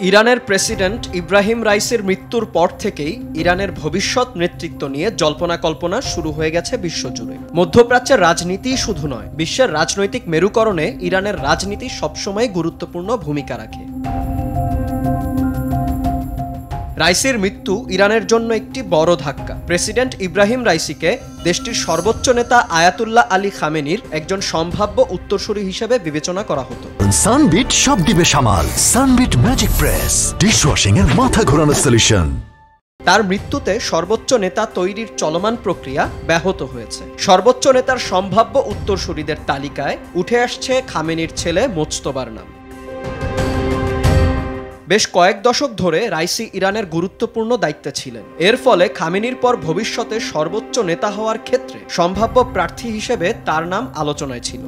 ইরানের প্রেসিডেন্ট ইব্রাহিম রাইসির মৃত্যুর পর থেকেই ইরানের ভবিষ্যৎ নেতৃত্ব নিয়ে জল্পনা কল্পনা শুরু হয়ে গেছে বিশ্বজুড়ে। মধ্যপ্রাচ্যের রাজনীতি শুধু নয়, বিশ্বের রাজনৈতিক মেরুকরণে ইরানের রাজনীতি সবসময় গুরুত্বপূর্ণ ভূমিকা রাখে। রাইসির মৃত্যু ইরানের জন্য একটি বড় ধাক্কা। প্রেসিডেন্ট ইব্রাহিম রাইসিকে দেশটির সর্বোচ্চ নেতা আয়াতুল্লাহ আলী খামেনির একজন সম্ভাব্য উত্তরসূরি হিসেবে বিবেচনা করা হতো। সানবিট সব দিবে সামাল। সানবিট ম্যাজিক প্রেস ডিশওয়াশিং এর মাথা ঘোরানো সলিউশন। তার মৃত্যুতে সর্বোচ্চ নেতা তৈরির চলমান প্রক্রিয়া ব্যাহত হয়েছে। সর্বোচ্চ নেতার সম্ভাব্য উত্তরসূরিদের তালিকায় উঠে আসছে খামেনির ছেলে মোজতবার নাম। বেশ কয়েক দশক ধরে রাইসি ইরানের গুরুত্বপূর্ণ দায়িত্বে ছিলেন। এর ফলে খামেনির পর ভবিষ্যতে সর্বোচ্চ নেতা হওয়ার ক্ষেত্রে সম্ভাব্য প্রার্থী হিসেবে তার নাম আলোচনায় ছিল।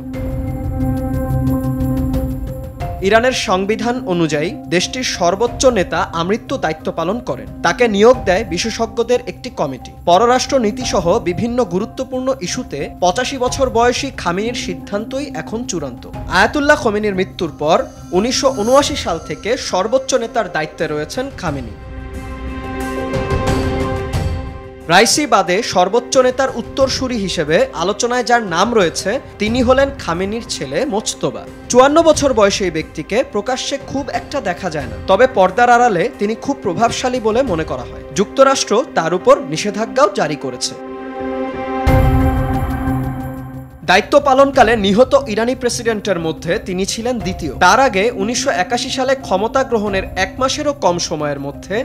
ইরানের সংবিধান অনুযায়ী দেশটির সর্বোচ্চ নেতা আমৃত্যু দায়িত্ব পালন করেন। তাকে নিয়োগ দেয় বিশেষজ্ঞদের একটি কমিটি। পররাষ্ট্র নীতিসহ বিভিন্ন গুরুত্বপূর্ণ ইস্যুতে ৮৫ বছর বয়সী খামেনির সিদ্ধান্তই এখন চূড়ান্ত। আয়াতুল্লাহ খোমেনির মৃত্যুর পর ১৯৭৯ সাল থেকে সর্বোচ্চ নেতার দায়িত্বে রয়েছেন খামেনি। রাইসি বাদে সর্বোচ্চ নেতার উত্তরসূরি হিসেবে আলোচনায় যার নাম রয়েছে তিনি হলেন খামেনির ছেলে মোজতবা। ৫৪ বছর বয়সী এই ব্যক্তিকে প্রকাশ্যে খুব একটা দেখা যায় না, তবে পর্দার আড়ালে তিনি খুব প্রভাবশালী বলে মনে করা হয়। যুক্তরাষ্ট্র তার উপর নিষেধাজ্ঞাও জারি করেছে। দায়িত্ব পালনকালে নিহত ইরানি প্রেসিডেন্টের মধ্যে তিনি ছিলেন দ্বিতীয়। তার আগে ১৯৮১ সালে ক্ষমতা গ্রহণের এক মাসেরও কম সময়ের মধ্যে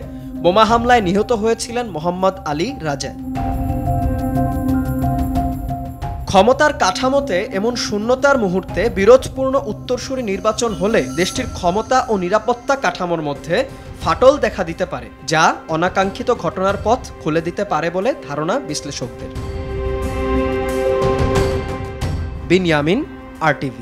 বোমা হামলায় নিহত হয়েছিলেন মোহাম্মদ আলী রাজা। ক্ষমতার কাঠামোতে এমন শূন্যতার মুহূর্তে বিরোধপূর্ণ উত্তরসূরি নির্বাচন হলে দেশটির ক্ষমতা ও নিরাপত্তা কাঠামোর মধ্যে ফাটল দেখা দিতে পারে, যা অনাকাঙ্ক্ষিত ঘটনার পথ খুলে দিতে পারে বলে ধারণা বিশ্লেষকদের। বিনয়ামিন, RTV।